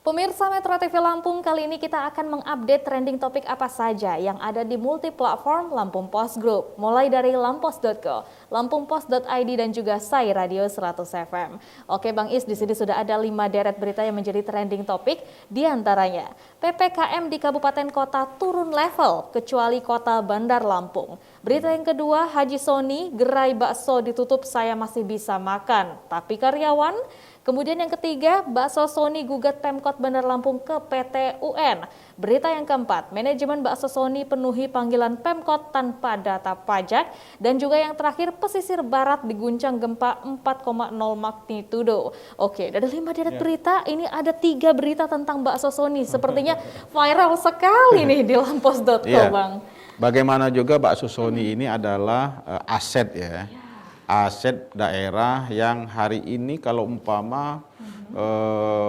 Pemirsa Metro TV Lampung, kali ini kita akan mengupdate trending topik apa saja yang ada di multi-platform Lampung Post Group, mulai dari lampos.co, lampungpost.id dan juga Sai Radio 100 FM. Oke Bang Is, di sini sudah ada 5 deret berita yang menjadi trending topik, di antaranya PPKM di kabupaten kota turun level kecuali kota Bandar Lampung. Berita yang kedua, Haji Soni, gerai bakso ditutup saya masih bisa makan, tapi karyawan. Kemudian yang ketiga, bakso Soni gugat Pemkot Bandar Lampung ke PT UN. Berita yang keempat, manajemen bakso Soni penuhi panggilan Pemkot tanpa data pajak. Dan juga yang terakhir, pesisir barat diguncang gempa 4,0 magnitudo. Oke, dari 5 deret berita, ini ada 3 berita tentang bakso Soni. Sepertinya viral sekali nih di lampos.co, Bang. Bagaimana juga bakso Soni ini adalah aset ya. Aset daerah yang hari ini kalau umpama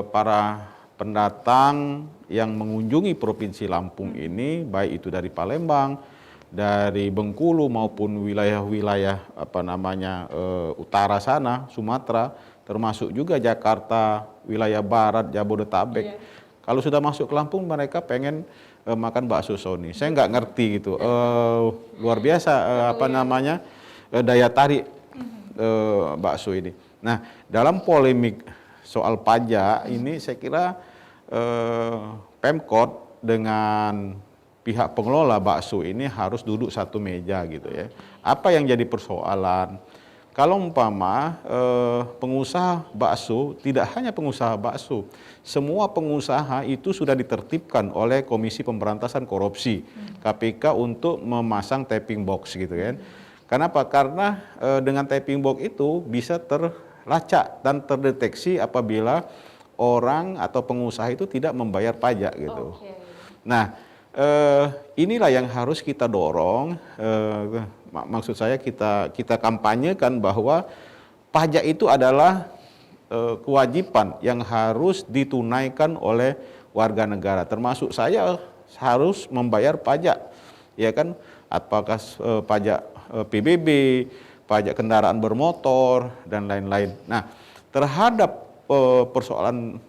para pendatang yang mengunjungi Provinsi Lampung ini, baik itu dari Palembang, dari Bengkulu maupun wilayah-wilayah utara sana, Sumatera, termasuk juga Jakarta, wilayah barat, Jabodetabek. Kalau sudah masuk ke Lampung, mereka pengen makan bakso Soni. Saya nggak ngerti gitu, luar biasa daya tarik bakso ini. Nah, dalam polemik soal pajak ini saya kira Pemkot dengan pihak pengelola bakso ini harus duduk satu meja gitu ya. Apa yang jadi persoalan? Kalau umpama pengusaha bakso, tidak hanya pengusaha bakso, semua pengusaha itu sudah ditertibkan oleh Komisi Pemberantasan Korupsi KPK untuk memasang taping box gitu kan. Kenapa? Karena dengan taping box itu bisa terlacak dan terdeteksi apabila orang atau pengusaha itu tidak membayar pajak gitu. Nah, inilah yang harus kita dorong. Maksud saya kita kampanyekan bahwa pajak itu adalah kewajiban yang harus ditunaikan oleh warga negara. Termasuk saya harus membayar pajak, ya kan? Apakah pajak PBB, pajak kendaraan bermotor, dan lain-lain. Nah, terhadap persoalan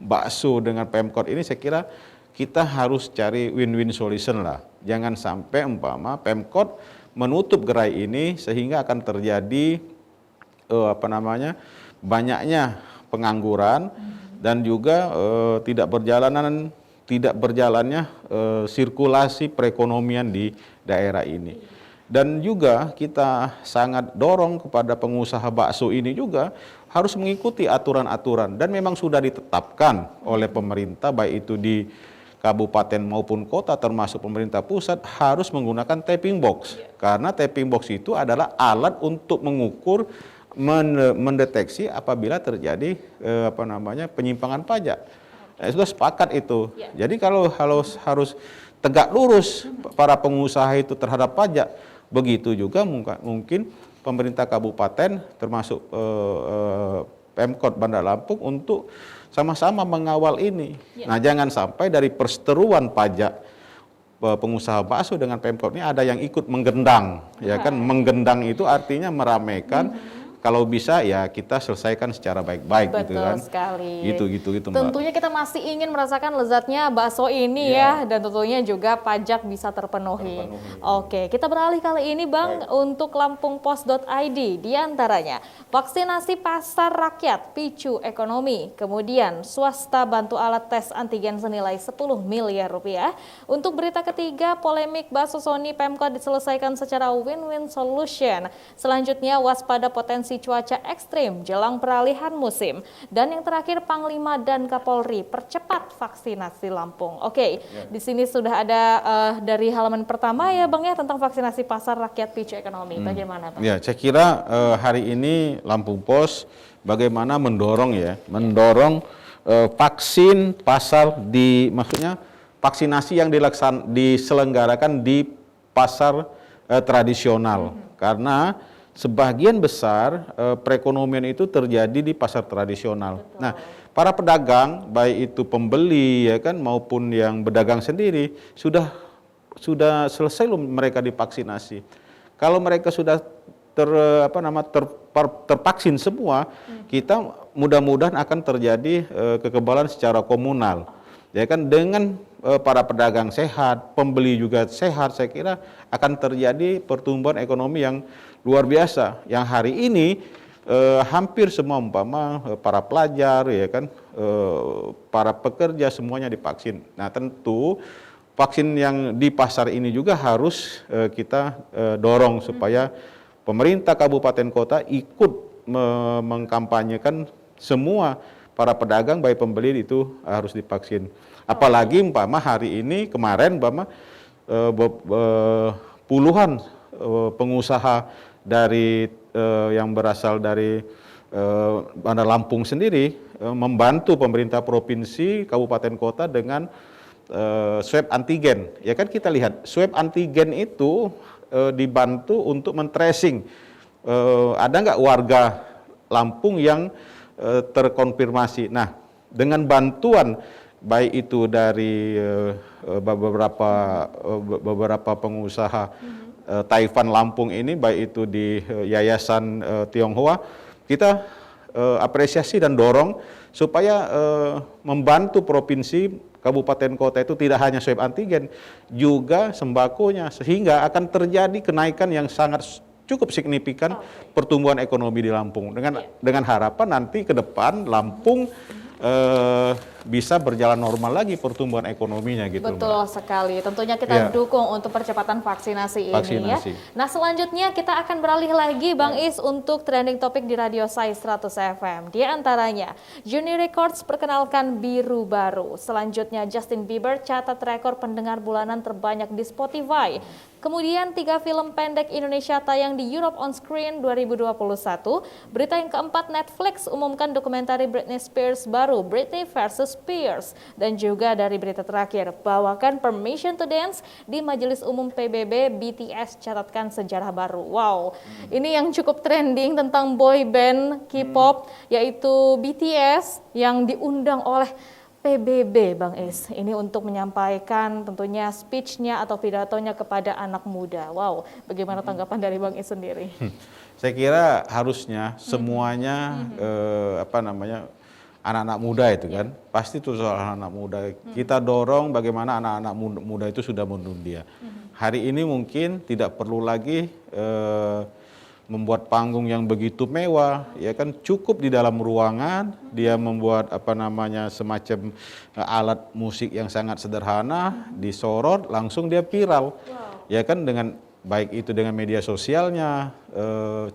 bakso dengan Pemkot ini saya kira kita harus cari win-win solution lah. Jangan sampai umpama Pemkot menutup gerai ini sehingga akan terjadi banyaknya pengangguran dan juga tidak berjalannya sirkulasi perekonomian di daerah ini. Dan juga kita sangat dorong kepada pengusaha bakso ini juga harus mengikuti aturan-aturan dan memang sudah ditetapkan oleh pemerintah baik itu di kabupaten maupun kota termasuk pemerintah pusat harus menggunakan taping box. Karena taping box itu adalah alat untuk mengukur, mendeteksi apabila terjadi penyimpangan pajak. Sudah sepakat itu. Jadi kalau harus tegak lurus para pengusaha itu terhadap pajak, begitu juga mungkin pemerintah kabupaten termasuk Pemkot Bandar Lampung untuk sama-sama mengawal ini. Nah, jangan sampai dari perseteruan pajak pengusaha bakso dengan Pemkot ini ada yang ikut menggendang, ya kan? Menggendang itu artinya meramaikan. Kalau bisa ya kita selesaikan secara baik-baik gitu kan. Betul sekali. Gitu Mbak. Tentunya kita masih ingin merasakan lezatnya bakso ini ya, dan tentunya juga pajak bisa terpenuhi. Oke, kita beralih kali ini Bang untuk lampungpost.id, di antaranya vaksinasi pasar rakyat picu ekonomi, kemudian swasta bantu alat tes antigen senilai 10 miliar rupiah. Untuk berita ketiga, polemik bakso Soni Pemkot diselesaikan secara win-win solution. Selanjutnya, waspada potensi cuaca ekstrim jelang peralihan musim. Dan yang terakhir, Panglima dan Kapolri percepat vaksinasi Lampung. Oke, di sini sudah ada dari halaman pertama ya Bang ya tentang vaksinasi pasar rakyat picu ekonomi. Bagaimana Bang? Ya, saya kira hari ini Lampung Pos bagaimana mendorong vaksin pasar maksudnya vaksinasi yang diselenggarakan di pasar tradisional. Karena sebagian besar perekonomian itu terjadi di pasar tradisional. Betul. Nah, para pedagang baik itu pembeli ya kan maupun yang berdagang sendiri sudah selesai mereka divaksinasi. Kalau mereka sudah tervaksin semua, kita mudah-mudahan akan terjadi kekebalan secara komunal. Ya kan, dengan para pedagang sehat, pembeli juga sehat, saya kira akan terjadi pertumbuhan ekonomi yang luar biasa. Yang hari ini hampir semua umpama para pelajar, ya kan, para pekerja semuanya divaksin. Nah, tentu vaksin yang di pasar ini juga harus kita dorong supaya pemerintah kabupaten kota ikut mengkampanyekan semua para pedagang baik pembeli itu harus divaksin. Apalagi umpama hari ini kemarin umpama puluhan pengusaha dari yang berasal dari Bandar Lampung sendiri membantu pemerintah provinsi, kabupaten kota dengan swab antigen. Ya kan, kita lihat swab antigen itu dibantu untuk men-tracing ada nggak warga Lampung yang terkonfirmasi. Nah, dengan bantuan baik itu dari beberapa pengusaha Taifan Lampung ini, baik itu di Yayasan Tionghoa, kita apresiasi dan dorong supaya membantu provinsi, kabupaten kota itu tidak hanya swab antigen, juga sembakonya, sehingga akan terjadi kenaikan yang sangat cukup signifikan pertumbuhan ekonomi di Lampung. Dengan harapan nanti ke depan Lampung bisa berjalan normal lagi pertumbuhan ekonominya gitu. Betul sekali. Tentunya kita dukung untuk percepatan vaksinasi ini ya. Nah, selanjutnya kita akan beralih lagi Bang Is untuk trending topik di Radio Sai 100 FM. Di antaranya, Uni Records perkenalkan Biru baru. Selanjutnya, Justin Bieber catat rekor pendengar bulanan terbanyak di Spotify. Kemudian 3 film pendek Indonesia tayang di Europe on Screen 2021. Berita yang keempat, Netflix umumkan dokumentari Britney Spears baru, Britney versus Spears. Dan juga dari berita terakhir, bawakan Permission to Dance di Majelis Umum PBB, BTS catatkan sejarah baru. Wow, ini yang cukup trending tentang boy band K-pop, yaitu BTS yang diundang oleh PBB, Bang Is. Ini untuk menyampaikan tentunya speech-nya atau pidatonya kepada anak muda. Wow, bagaimana tanggapan dari Bang Is sendiri? Saya kira harusnya semuanya anak-anak muda itu kan, pasti itu soal anak muda. Kita dorong bagaimana anak-anak muda itu sudah mendunia. Hari ini mungkin tidak perlu lagi membuat panggung yang begitu mewah, ya kan, cukup di dalam ruangan dia membuat semacam alat musik yang sangat sederhana, disorot langsung dia viral. Ya kan, dengan baik itu dengan media sosialnya,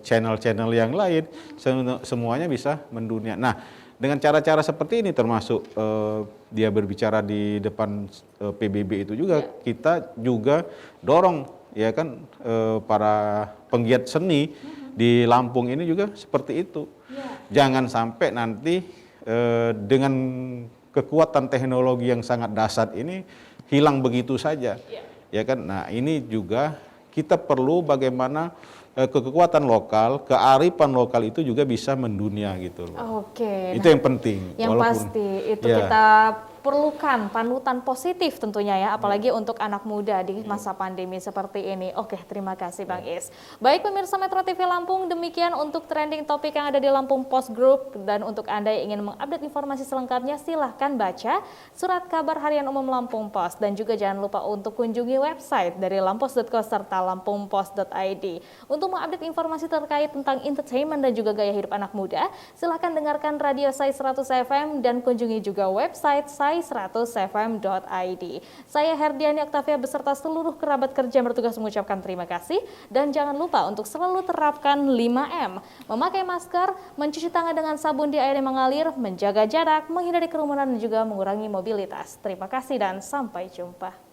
channel-channel yang lain, semuanya bisa mendunia. Nah, dengan cara-cara seperti ini, termasuk dia berbicara di depan PBB itu juga, kita juga dorong, ya kan, para penggiat seni di Lampung ini juga seperti itu. Jangan sampai nanti dengan kekuatan teknologi yang sangat dahsyat ini hilang begitu saja. Ya kan? Nah, ini juga kita perlu bagaimana kekuatan lokal, kearifan lokal itu juga bisa mendunia gitu loh. Oke. Itu yang penting. Yang pasti itu kita perlukan panutan positif tentunya ya, apalagi untuk anak muda di masa pandemi seperti ini. Oke, terima kasih Bang Is. Baik pemirsa Metro TV Lampung, demikian untuk trending topik yang ada di Lampung Post Group. Dan untuk Anda yang ingin mengupdate informasi selengkapnya, silahkan baca surat kabar harian umum Lampung Post. Dan juga jangan lupa untuk kunjungi website dari lampos.co serta lampungpost.id. Untuk mengupdate informasi terkait tentang entertainment dan juga gaya hidup anak muda, silahkan dengarkan Radio Sai 100 FM dan kunjungi juga website sai100fm.id. Saya Herdiani Oktavia beserta seluruh kerabat kerja bertugas mengucapkan terima kasih. Dan jangan lupa untuk selalu terapkan 5M. Memakai masker, mencuci tangan dengan sabun di air yang mengalir, menjaga jarak, menghindari kerumunan dan juga mengurangi mobilitas. Terima kasih dan sampai jumpa.